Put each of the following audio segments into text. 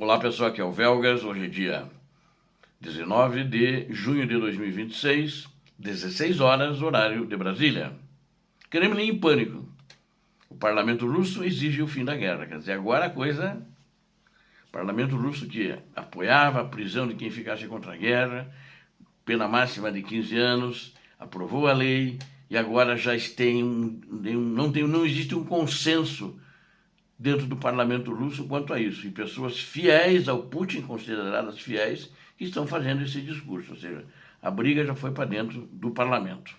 Olá pessoal, aqui é o Velgas, hoje é dia 19 de junho de 2026, 16 horas, horário de Brasília. Kremlin em pânico. O parlamento russo exige o fim da guerra. Quer dizer, agora a coisa... O parlamento russo que apoiava a prisão de quem ficasse contra a guerra, pena máxima de 15 anos, aprovou a lei e agora já não existe um consenso dentro do parlamento russo quanto a isso. E pessoas fiéis ao Putin, consideradas fiéis, que estão fazendo esse discurso. Ou seja, a briga já foi para dentro do parlamento,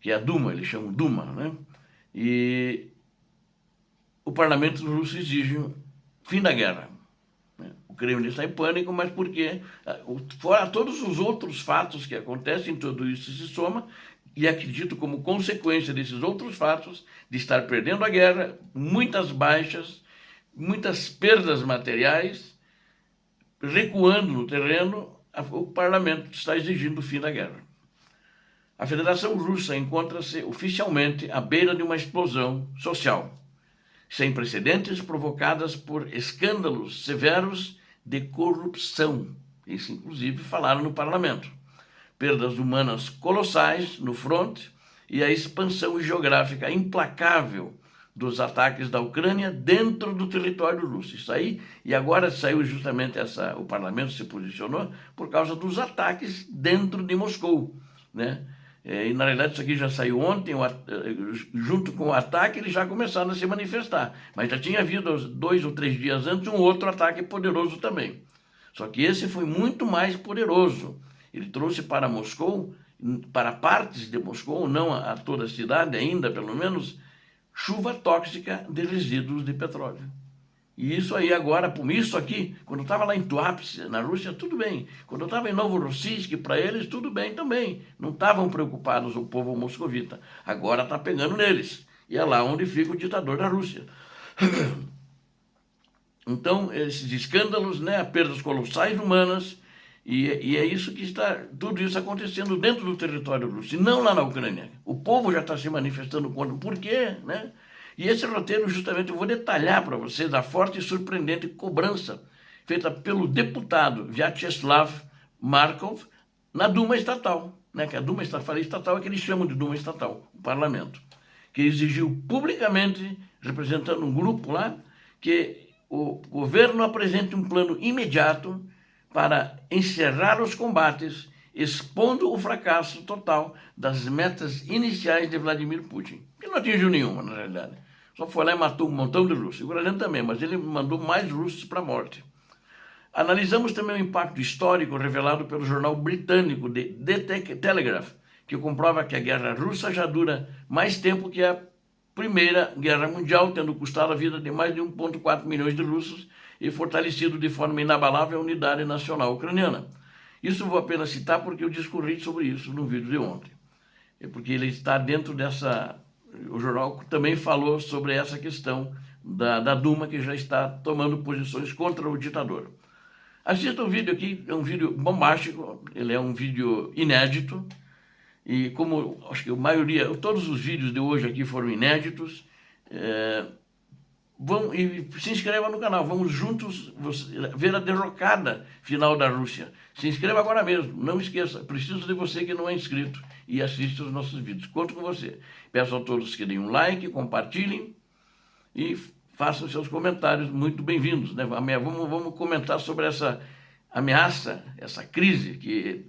que é a Duma, eles chamam Duma, né? E o parlamento russo exige o fim da guerra. O Kremlin está em pânico, mas por quê? Fora todos os outros fatos que acontecem, tudo isso se soma, e acredito como consequência desses outros fatos, de estar perdendo a guerra, muitas baixas, muitas perdas materiais, recuando no terreno, o parlamento está exigindo o fim da guerra. A Federação Russa encontra-se oficialmente à beira de uma explosão social, sem precedentes, provocadas por escândalos severos de corrupção. Isso, inclusive, falaram no parlamento. Perdas humanas colossais no fronte e a expansão geográfica implacável dos ataques da Ucrânia dentro do território russo. Isso aí, e agora saiu justamente o parlamento se posicionou por causa dos ataques dentro de Moscou, né? E na realidade isso aqui já saiu ontem, junto com o ataque eles já começaram a se manifestar, mas já tinha havido 2 ou 3 dias antes um outro ataque poderoso também. Só que esse foi muito mais poderoso. Ele trouxe para Moscou, para partes de Moscou, não a toda a cidade ainda, pelo menos, chuva tóxica de resíduos de petróleo. E isso aí agora, isso aqui, quando eu estava lá em Tuapse, na Rússia, tudo bem. Quando eu estava em Novorossiysk, para eles, tudo bem também. Não estavam preocupados, o povo moscovita. Agora está pegando neles. E é lá onde fica o ditador da Rússia. Então, esses escândalos, né, perdas colossais humanas, e é isso que está, tudo isso acontecendo dentro do território russo, e não lá na Ucrânia. O povo já está se manifestando contra. Por quê, né? E esse roteiro, justamente, eu vou detalhar para vocês a forte e surpreendente cobrança feita pelo deputado Vyacheslav Markov na Duma Estatal, né? Que a Duma Estatal é que eles chamam de Duma Estatal, o parlamento, que exigiu publicamente, representando um grupo lá, que o governo apresente um plano imediato para encerrar os combates, expondo o fracasso total das metas iniciais de Vladimir Putin, que não atingiu nenhuma, na realidade. Só foi lá e matou um montão de russos. O Ucraniano também, mas ele mandou mais russos para a morte. Analisamos também o impacto histórico revelado pelo jornal britânico The Telegraph, que comprova que a guerra russa já dura mais tempo que a Primeira Guerra Mundial, tendo custado a vida de mais de 1,4 milhões de russos e fortalecido de forma inabalável a unidade nacional ucraniana. Isso vou apenas citar porque eu discorri sobre isso no vídeo de ontem. É porque ele está dentro dessa... O jornal também falou sobre essa questão da Duma, que já está tomando posições contra o ditador. Assista o vídeo aqui, é um vídeo bombástico, ele é um vídeo inédito, e como acho que a maioria, todos os vídeos de hoje aqui foram inéditos, e se inscreva no canal, vamos juntos ver a derrocada final da Rússia. Se inscreva agora mesmo, não esqueça, preciso de você que não é inscrito e assista os nossos vídeos, conto com você. Peço a todos que deem um like, compartilhem e façam seus comentários muito bem-vindos, né? Vamos comentar sobre essa ameaça, essa crise que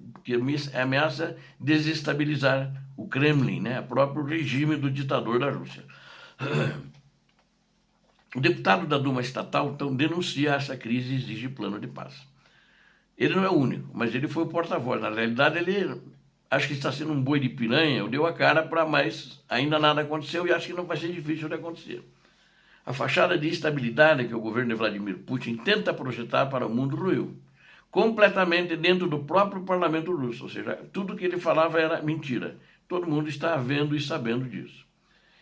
ameaça desestabilizar o Kremlin, né? O próprio regime do ditador da Rússia. O deputado da Duma Estatal, então, denuncia essa crise e exige plano de paz. Ele não é o único, mas ele foi o porta-voz. Na realidade, ele acho que está sendo um boi de piranha, deu a cara para mais, ainda nada aconteceu e acho que não vai ser difícil de acontecer. A fachada de estabilidade que o governo de Vladimir Putin tenta projetar para o mundo ruiu, completamente dentro do próprio parlamento russo, ou seja, tudo que ele falava era mentira. Todo mundo está vendo e sabendo disso.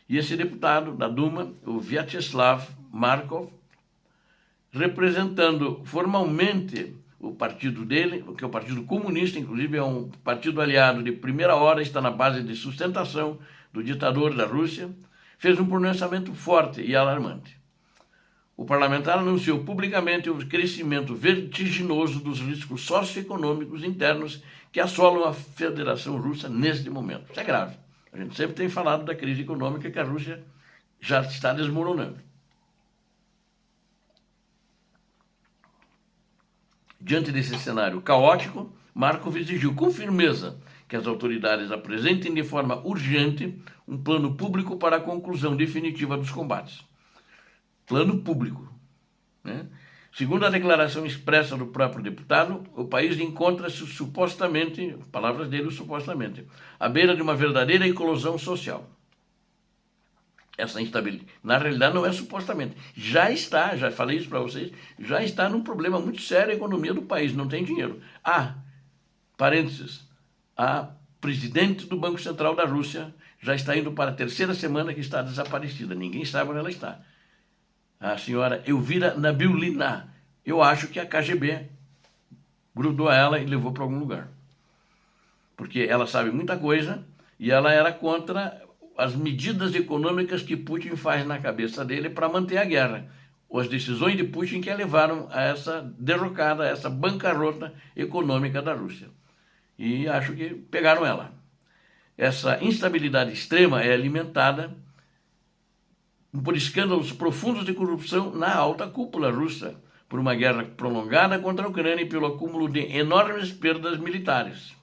E esse deputado da Duma, o Vyacheslav Markov, representando formalmente o partido dele, que é o Partido Comunista, inclusive é um partido aliado de primeira hora, está na base de sustentação do ditador da Rússia, fez um pronunciamento forte e alarmante. o parlamentar anunciou publicamente o crescimento vertiginoso dos riscos socioeconômicos internos que assolam a Federação Russa neste momento. Isso é grave. A gente sempre tem falado da crise econômica que a Rússia já está desmoronando. Diante desse cenário caótico, Markov exigiu com firmeza que as autoridades apresentem de forma urgente um plano público para a conclusão definitiva dos combates. Plano público, né? Segundo a declaração expressa do próprio deputado, o país encontra-se supostamente, palavras dele, supostamente, à beira de uma verdadeira eclosão social. Essa instabilidade, na realidade, não é supostamente. Já está, já falei isso para vocês, já está num problema muito sério a economia do país, não tem dinheiro. Parênteses, a presidente do Banco Central da Rússia já está indo para a terceira semana que está desaparecida. Ninguém sabe onde ela está. A senhora Elvira Nabiullina. Eu acho que a KGB grudou a ela e levou para algum lugar. Porque ela sabe muita coisa e ela era contra as medidas econômicas que Putin faz na cabeça dele para manter a guerra. As decisões de Putin que a levaram a essa derrocada, a essa bancarrota econômica da Rússia. E acho que pegaram ela. Essa instabilidade extrema é alimentada por escândalos profundos de corrupção na alta cúpula russa, por uma guerra prolongada contra a Ucrânia e pelo acúmulo de enormes perdas militares,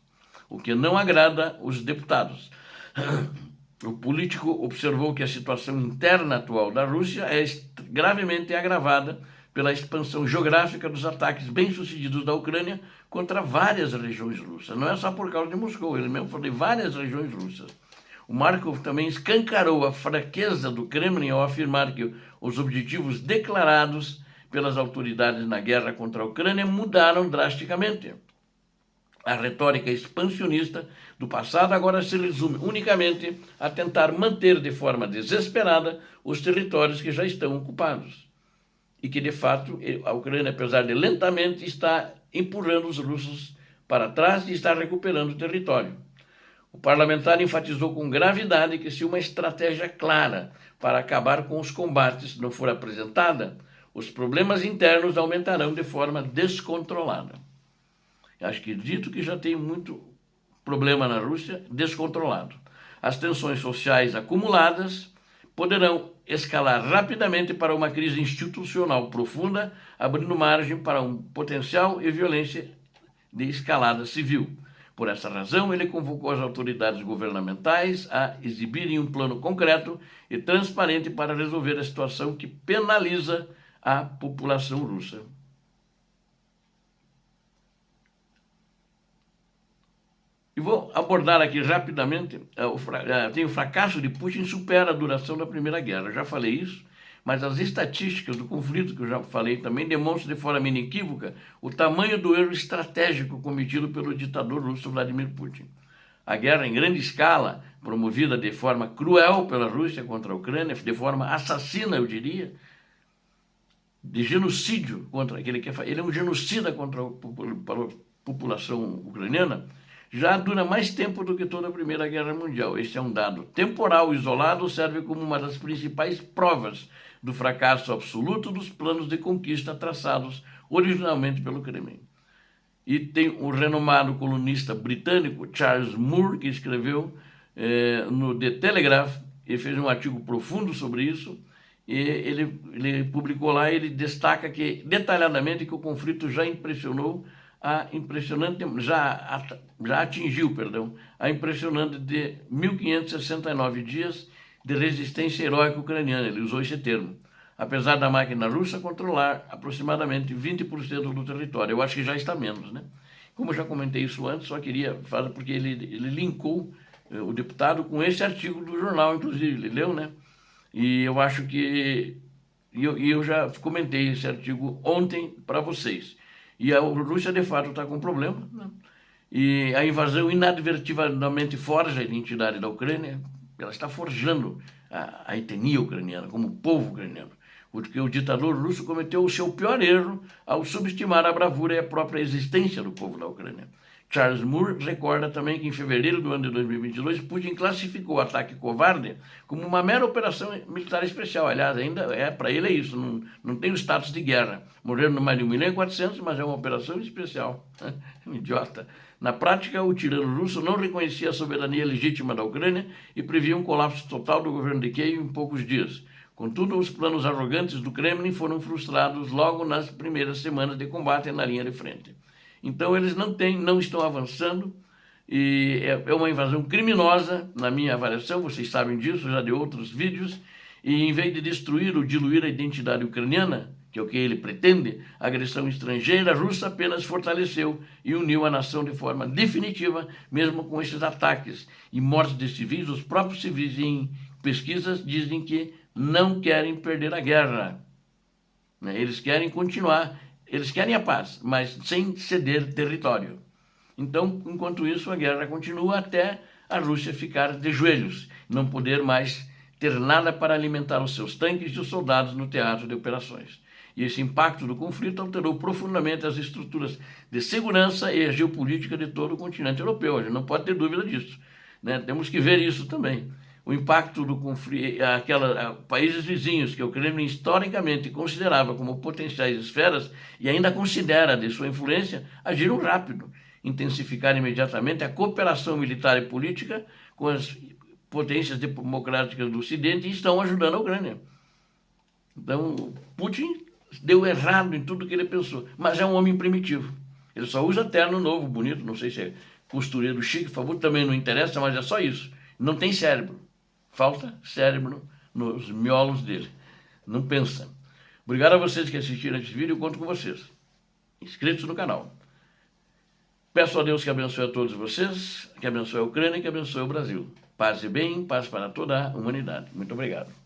o que não agrada os deputados. O político observou que a situação interna atual da Rússia é gravemente agravada pela expansão geográfica dos ataques bem-sucedidos da Ucrânia contra várias regiões russas. Não é só por causa de Moscou, ele mesmo falou de várias regiões russas. O Markov também escancarou a fraqueza do Kremlin ao afirmar que os objetivos declarados pelas autoridades na guerra contra a Ucrânia mudaram drasticamente. A retórica expansionista do passado agora se resume unicamente a tentar manter de forma desesperada os territórios que já estão ocupados. E que, de fato, a Ucrânia, apesar de lentamente, está empurrando os russos para trás e está recuperando o território. O parlamentar enfatizou com gravidade que se uma estratégia clara para acabar com os combates não for apresentada, os problemas internos aumentarão de forma descontrolada. Acho que dito que já tem muito problema na Rússia descontrolado. As tensões sociais acumuladas poderão escalar rapidamente para uma crise institucional profunda, abrindo margem para um potencial e violência de escalada civil. Por essa razão, ele convocou as autoridades governamentais a exibirem um plano concreto e transparente para resolver a situação que penaliza a população russa. E vou abordar aqui rapidamente, o fracasso de Putin supera a duração da Primeira Guerra. Eu já falei isso, mas as estatísticas do conflito, que eu já falei também, demonstram de forma inequívoca o tamanho do erro estratégico cometido pelo ditador russo Vladimir Putin. A guerra em grande escala, promovida de forma cruel pela Rússia contra a Ucrânia, de forma assassina, eu diria, de genocídio contra aquele que ele é um genocida contra a população ucraniana, já dura mais tempo do que toda a Primeira Guerra Mundial. Este é um dado temporal isolado, serve como uma das principais provas do fracasso absoluto dos planos de conquista traçados originalmente pelo Kremlin. E tem o renomado colunista britânico Charles Moore, que escreveu no The Telegraph, e fez um artigo profundo sobre isso, e ele publicou lá, ele destaca detalhadamente que o conflito já impressionou já atingiu a impressionante de 1.569 dias de resistência heróica ucraniana. Ele usou esse termo. Apesar da máquina russa controlar aproximadamente 20% do território. Eu acho que já está menos, né? Como eu já comentei isso antes, só queria falar porque ele linkou o deputado com esse artigo do jornal, inclusive, ele leu, né? E eu acho que... eu já comentei esse artigo ontem para vocês. E a Rússia, de fato, está com um problema, né? E a invasão inadvertidamente forja a identidade da Ucrânia. Ela está forjando a etnia ucraniana, como povo ucraniano. Porque o ditador russo cometeu o seu pior erro ao subestimar a bravura e a própria existência do povo da Ucrânia, Charles Moore recorda também que em fevereiro do ano de 2022, Putin classificou o ataque covarde como uma mera operação militar especial. Aliás, ainda para ele é isso, não tem o status de guerra. Morreram mais de 1.400.000, mas é uma operação especial. Idiota. Na prática, o tirano russo não reconhecia a soberania legítima da Ucrânia e previa um colapso total do governo de Kiev em poucos dias. Contudo, os planos arrogantes do Kremlin foram frustrados logo nas primeiras semanas de combate na linha de frente. Então, eles não estão avançando, e é uma invasão criminosa, na minha avaliação, vocês sabem disso, já de outros vídeos, e em vez de destruir ou diluir a identidade ucraniana, que é o que ele pretende, a agressão estrangeira russa apenas fortaleceu e uniu a nação de forma definitiva, mesmo com esses ataques e mortes de civis. Os próprios civis em pesquisas dizem que não querem perder a guerra. Eles querem continuar, eles querem a paz, mas sem ceder território. Então, enquanto isso, a guerra continua até a Rússia ficar de joelhos, não poder mais ter nada para alimentar os seus tanques e os soldados no teatro de operações. E esse impacto do conflito alterou profundamente as estruturas de segurança e a geopolítica de todo o continente europeu. A gente não pode ter dúvida disso, né? Temos que ver isso também. O impacto do conflito, países vizinhos que o Kremlin historicamente considerava como potenciais esferas e ainda considera de sua influência, agiram rápido, intensificaram imediatamente a cooperação militar e política com as potências democráticas do Ocidente e estão ajudando a Ucrânia. Então, Putin deu errado em tudo que ele pensou, mas é um homem primitivo. Ele só usa terno novo, bonito, não sei se é costureiro chique, favor, também não interessa, mas é só isso. Não tem cérebro. Falta cérebro nos miolos dele. Não pensa. Obrigado a vocês que assistiram esse vídeo, eu conto com vocês. Inscritos no canal. Peço a Deus que abençoe a todos vocês, que abençoe a Ucrânia e que abençoe o Brasil. Paz e bem, paz para toda a humanidade. Muito obrigado.